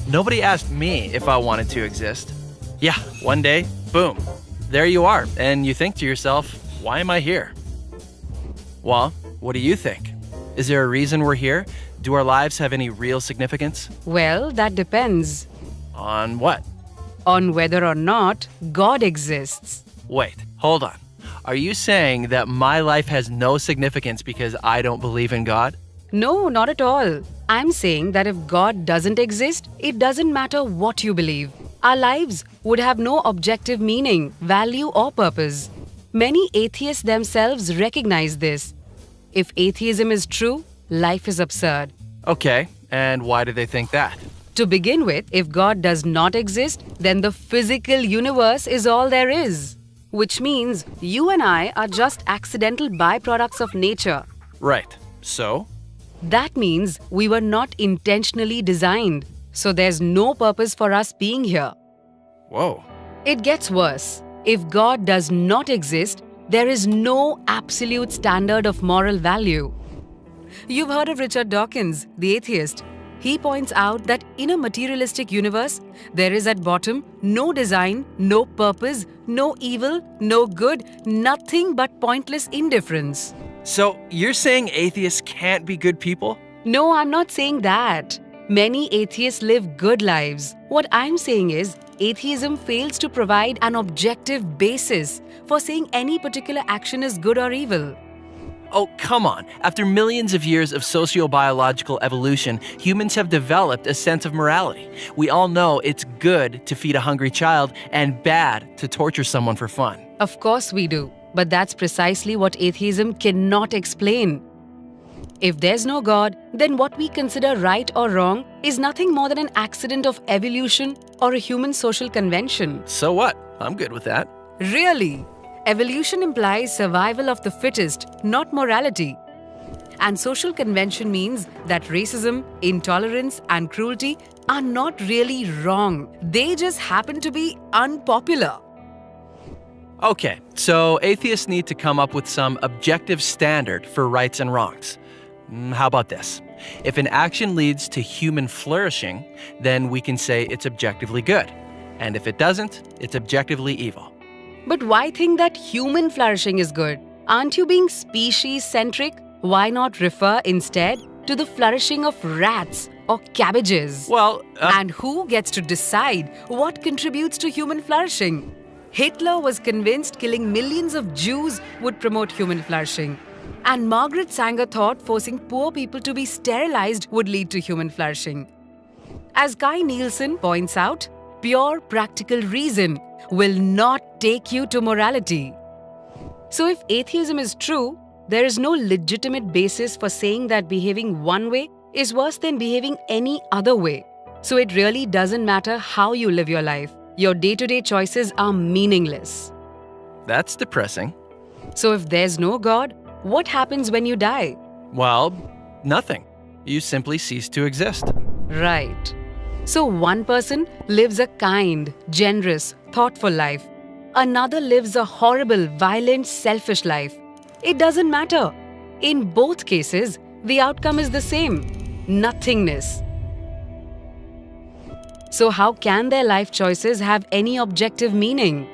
Nobody asked me if I wanted to exist. Yeah, one day, boom, there you are, and you think to yourself, why am I here? Well, what do you think? Is there a reason we're here? Do our lives have any real significance? Well, that depends On what? on whether or not God exists. Wait, hold on. Are you saying that my life has no significance because I don't believe in God? No, not at all. I'm saying that if God doesn't exist, it doesn't matter what you believe. Our lives would have no objective meaning, value, or purpose. Many atheists themselves recognize this. If atheism is true, life is absurd. Okay, and why do they think that? To begin with, if God does not exist, then the physical universe is all there is. Which means you and I are just accidental byproducts of nature. Right, so? That means we were not intentionally designed. So there's no purpose for us being here. Whoa. It gets worse. If God does not exist, there is no absolute standard of moral value. You've heard of Richard Dawkins, the atheist. He points out that in a materialistic universe, there is at bottom no design, no purpose, no evil, no good, nothing but pointless indifference. So you're saying atheists can't be good people? No, I'm not saying that. Many atheists live good lives. What I'm saying is, atheism fails to provide an objective basis for saying any particular action is good or evil. Oh, come on. After millions of years of sociobiological evolution, humans have developed a sense of morality. We all know it's good to feed a hungry child and bad to torture someone for fun. Of course we do, but that's precisely what atheism cannot explain. If there's no God, then what we consider right or wrong is nothing more than an accident of evolution or a human social convention. So what? I'm good with that. Really? Evolution implies survival of the fittest, not morality. And social convention means that racism, intolerance, and cruelty are not really wrong. They just happen to be unpopular. Okay, so atheists need to come up with some objective standard for rights and wrongs. How about this? If an action leads to human flourishing, then we can say it's objectively good. And if it doesn't, it's objectively evil. But why think that human flourishing is good? Aren't you being species-centric? Why not refer instead to the flourishing of rats or cabbages? Well, And who gets to decide what contributes to human flourishing? Hitler was convinced killing millions of Jews would promote human flourishing. And Margaret Sanger thought forcing poor people to be sterilized would lead to human flourishing. As Kai Nielsen points out, pure practical reason will not take you to morality. So if atheism is true, there is no legitimate basis for saying that behaving one way is worse than behaving any other way. So it really doesn't matter how you live your life. Your day-to-day choices are meaningless. that's depressing. So if there's no God, what happens when you die? Well, nothing. You simply cease to exist. Right. So one person lives a kind, generous, thoughtful life. Another lives a horrible, violent, selfish life. It doesn't matter. In both cases, the outcome is the same: nothingness. So how can their life choices have any objective meaning?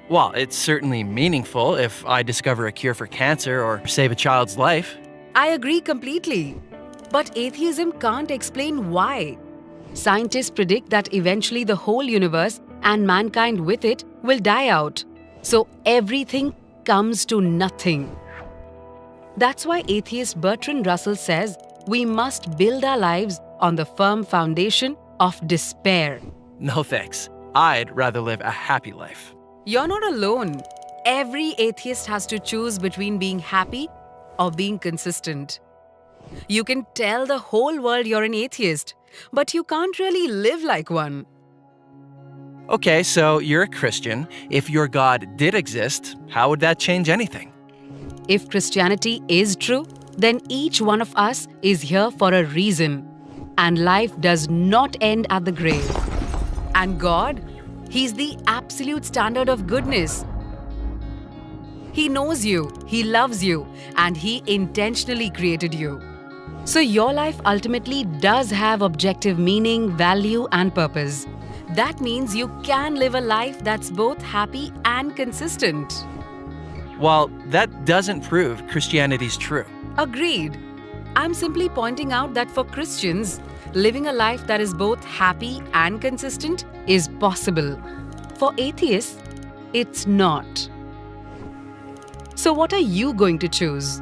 Well, it's certainly meaningful if I discover a cure for cancer or save a child's life. I agree completely. But atheism can't explain why. Scientists predict that eventually the whole universe and mankind with it will die out. So everything comes to nothing. That's why atheist Bertrand Russell says we must build our lives on the firm foundation of despair. No thanks. I'd rather live a happy life. You're not alone. Every atheist has to choose between being happy or being consistent. You can tell the whole world you're an atheist, but you can't really live like one. Okay, so you're a Christian. If your God did exist, how would that change anything? If Christianity is true, then each one of us is here for a reason. And life does not end at the grave. And God, He's the absolute standard of goodness. He knows you, He loves you, and He intentionally created you. So your life ultimately does have objective meaning, value, and purpose. That means you can live a life that's both happy and consistent. While that doesn't prove Christianity's true. Agreed. I'm simply pointing out that for Christians, living a life that is both happy and consistent is possible. For atheists, it's not. So, what are you going to choose?